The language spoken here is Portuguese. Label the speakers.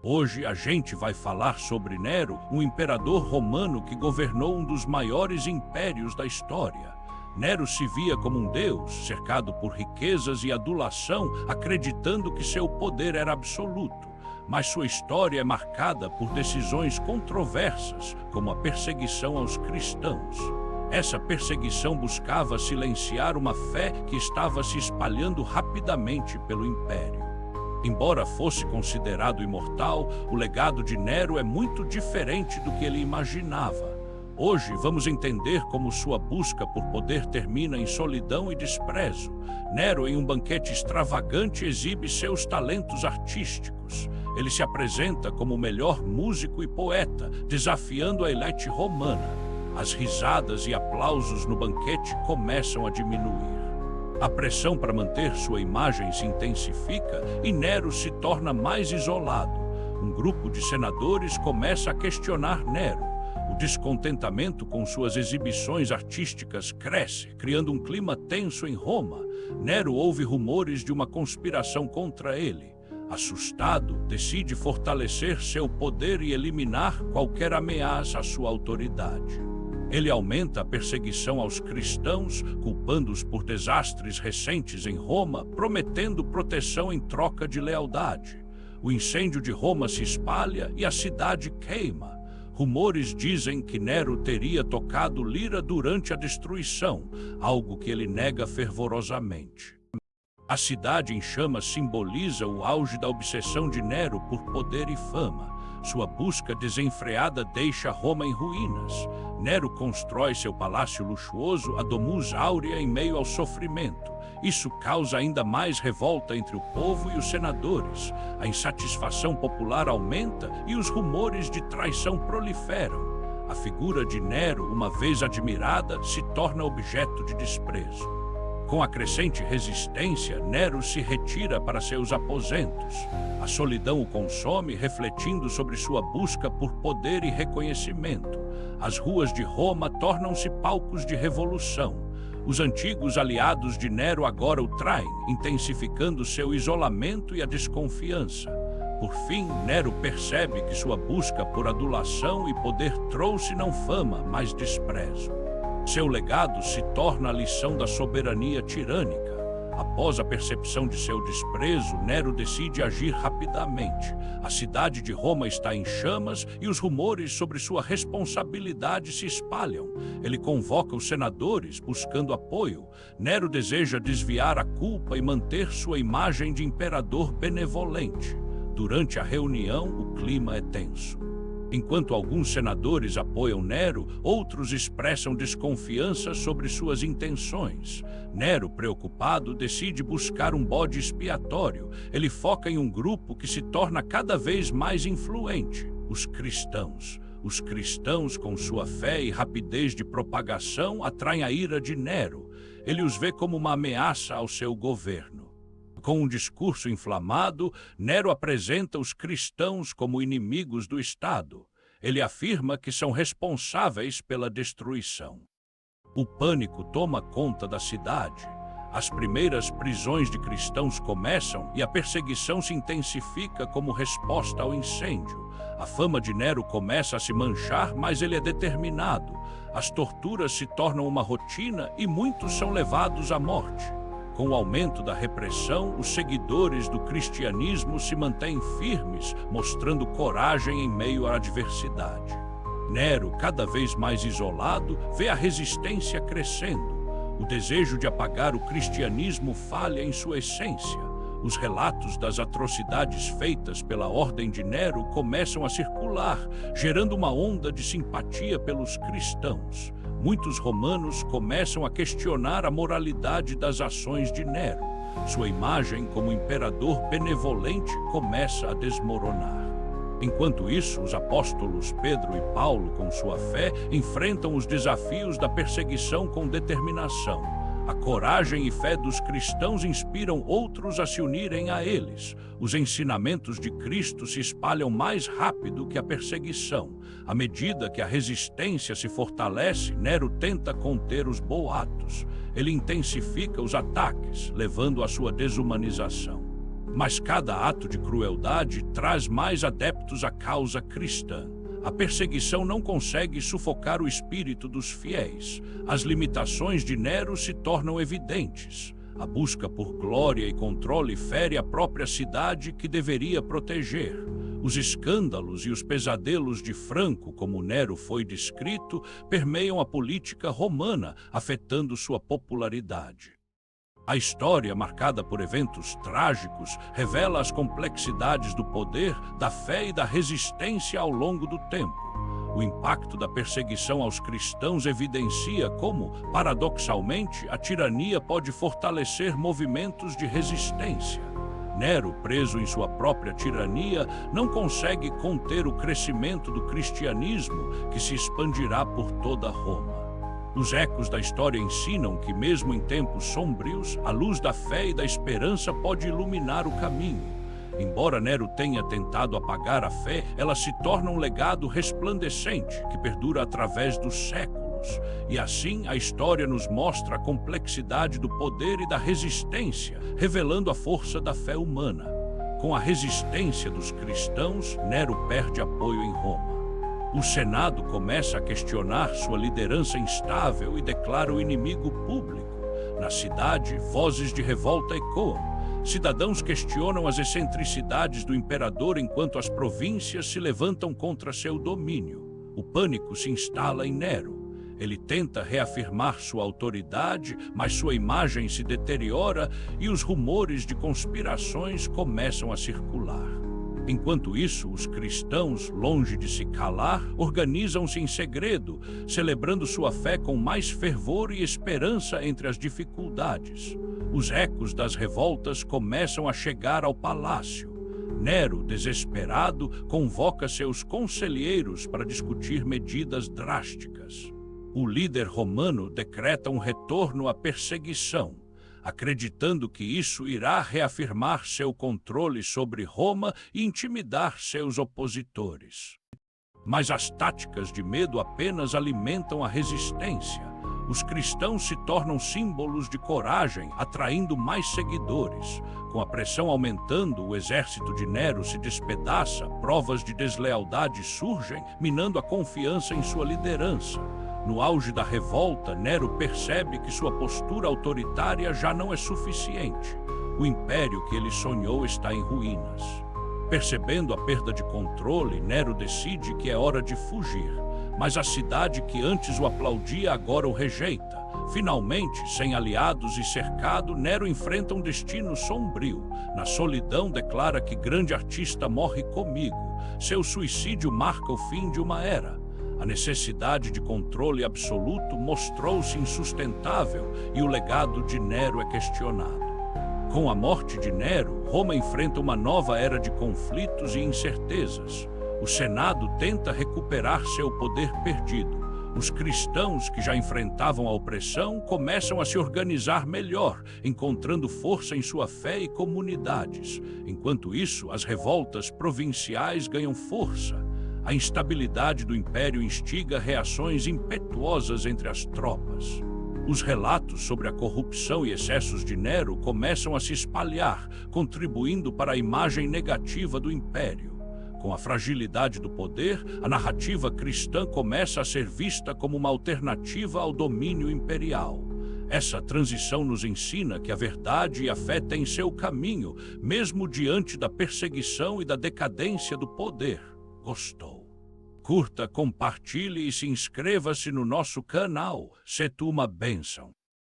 Speaker 1: Hoje a gente vai falar sobre Nero, um imperador romano que governou um dos maiores impérios da história. Nero se via como um deus, cercado por riquezas e adulação, acreditando que seu poder era absoluto. Mas sua história é marcada por decisões controversas, como a perseguição aos cristãos. Essa perseguição buscava silenciar uma fé que estava se espalhando rapidamente pelo império. Embora fosse considerado imortal, o legado de Nero é muito diferente do que ele imaginava. Hoje vamos entender como sua busca por poder termina em solidão e desprezo. Nero, em um banquete extravagante, exibe seus talentos artísticos. Ele se apresenta como o melhor músico e poeta, desafiando a elite romana. As risadas e aplausos no banquete começam a diminuir. A pressão para manter sua imagem se intensifica e Nero se torna mais isolado. Um grupo de senadores começa a questionar Nero. O descontentamento com suas exibições artísticas cresce, criando um clima tenso em Roma. Nero ouve rumores de uma conspiração contra ele. Assustado, decide fortalecer seu poder e eliminar qualquer ameaça à sua autoridade. Ele aumenta a perseguição aos cristãos, culpando-os por desastres recentes em Roma, prometendo proteção em troca de lealdade. O incêndio de Roma se espalha e a cidade queima. Rumores dizem que Nero teria tocado lira durante a destruição, algo que ele nega fervorosamente. A cidade em chamas simboliza o auge da obsessão de Nero por poder e fama. Sua busca desenfreada deixa Roma em ruínas. Nero constrói seu palácio luxuoso, a Domus Áurea, em meio ao sofrimento. Isso causa ainda mais revolta entre o povo e os senadores. A insatisfação popular aumenta e os rumores de traição proliferam. A figura de Nero, uma vez admirada, se torna objeto de desprezo. Com a crescente resistência, Nero se retira para seus aposentos. A solidão o consome, refletindo sobre sua busca por poder e reconhecimento. As ruas de Roma tornam-se palcos de revolução. Os antigos aliados de Nero agora o traem, intensificando seu isolamento e a desconfiança. Por fim, Nero percebe que sua busca por adulação e poder trouxe não fama, mas desprezo. Seu legado se torna a lição da soberania tirânica. Após a percepção de seu desprezo, Nero decide agir rapidamente. A cidade de Roma está em chamas e os rumores sobre sua responsabilidade se espalham. Ele convoca os senadores, buscando apoio. Nero deseja desviar a culpa e manter sua imagem de imperador benevolente. Durante a reunião, o clima é tenso. Enquanto alguns senadores apoiam Nero, outros expressam desconfiança sobre suas intenções. Nero, preocupado, decide buscar um bode expiatório. Ele foca em um grupo que se torna cada vez mais influente: os cristãos. Os cristãos, com sua fé e rapidez de propagação, atraem a ira de Nero. Ele os vê como uma ameaça ao seu governo. Com um discurso inflamado, Nero apresenta os cristãos como inimigos do Estado. Ele afirma que são responsáveis pela destruição. O pânico toma conta da cidade. As primeiras prisões de cristãos começam e a perseguição se intensifica como resposta ao incêndio. A fama de Nero começa a se manchar, mas ele é determinado. As torturas se tornam uma rotina e muitos são levados à morte. Com o aumento da repressão, os seguidores do cristianismo se mantêm firmes, mostrando coragem em meio à adversidade. Nero, cada vez mais isolado, vê a resistência crescendo. O desejo de apagar o cristianismo falha em sua essência. Os relatos das atrocidades feitas pela ordem de Nero começam a circular, gerando uma onda de simpatia pelos cristãos. Muitos romanos começam a questionar a moralidade das ações de Nero. Sua imagem como imperador benevolente começa a desmoronar. Enquanto isso, os apóstolos Pedro e Paulo, com sua fé, enfrentam os desafios da perseguição com determinação. A coragem e fé dos cristãos inspiram outros a se unirem a eles. Os ensinamentos de Cristo se espalham mais rápido que a perseguição. À medida que a resistência se fortalece, Nero tenta conter os boatos. Ele intensifica os ataques, levando à sua desumanização. Mas cada ato de crueldade traz mais adeptos à causa cristã. A perseguição não consegue sufocar o espírito dos fiéis. As limitações de Nero se tornam evidentes. A busca por glória e controle fere a própria cidade que deveria proteger. Os escândalos e os pesadelos de Franco, como Nero foi descrito, permeiam a política romana, afetando sua popularidade. A história, marcada por eventos trágicos, revela as complexidades do poder, da fé e da resistência ao longo do tempo. O impacto da perseguição aos cristãos evidencia como, paradoxalmente, a tirania pode fortalecer movimentos de resistência. Nero, preso em sua própria tirania, não consegue conter o crescimento do cristianismo, que se expandirá por toda Roma. Os ecos da história ensinam que, mesmo em tempos sombrios, a luz da fé e da esperança pode iluminar o caminho. Embora Nero tenha tentado apagar a fé, ela se torna um legado resplandecente que perdura através dos séculos. E assim, a história nos mostra a complexidade do poder e da resistência, revelando a força da fé humana. Com a resistência dos cristãos, Nero perde apoio em Roma. O Senado começa a questionar sua liderança instável e declara o inimigo público. Na cidade, vozes de revolta ecoam. Cidadãos questionam as excentricidades do imperador enquanto as províncias se levantam contra seu domínio. O pânico se instala em Nero. Ele tenta reafirmar sua autoridade, mas sua imagem se deteriora e os rumores de conspirações começam a circular. Enquanto isso, os cristãos, longe de se calar, organizam-se em segredo, celebrando sua fé com mais fervor e esperança entre as dificuldades. Os ecos das revoltas começam a chegar ao palácio. Nero, desesperado, convoca seus conselheiros para discutir medidas drásticas. O líder romano decreta um retorno à perseguição, acreditando que isso irá reafirmar seu controle sobre Roma e intimidar seus opositores. Mas as táticas de medo apenas alimentam a resistência. Os cristãos se tornam símbolos de coragem, atraindo mais seguidores. Com a pressão aumentando, o exército de Nero se despedaça, provas de deslealdade surgem, minando a confiança em sua liderança. No auge da revolta, Nero percebe que sua postura autoritária já não é suficiente. O império que ele sonhou está em ruínas. Percebendo a perda de controle, Nero decide que é hora de fugir. Mas a cidade que antes o aplaudia agora o rejeita. Finalmente, sem aliados e cercado, Nero enfrenta um destino sombrio. Na solidão, declara que grande artista morre comigo. Seu suicídio marca o fim de uma era. A necessidade de controle absoluto mostrou-se insustentável e o legado de Nero é questionado. Com a morte de Nero, Roma enfrenta uma nova era de conflitos e incertezas. O Senado tenta recuperar seu poder perdido. Os cristãos que já enfrentavam a opressão começam a se organizar melhor, encontrando força em sua fé e comunidades. Enquanto isso, as revoltas provinciais ganham força. A instabilidade do império instiga reações impetuosas entre as tropas. Os relatos sobre a corrupção e excessos de Nero começam a se espalhar, contribuindo para a imagem negativa do império. Com a fragilidade do poder, a narrativa cristã começa a ser vista como uma alternativa ao domínio imperial. Essa transição nos ensina que a verdade e a fé têm seu caminho, mesmo diante da perseguição e da decadência do poder. Gostou? Curta, compartilhe e se inscreva-se no nosso canal. Se tu uma bênção.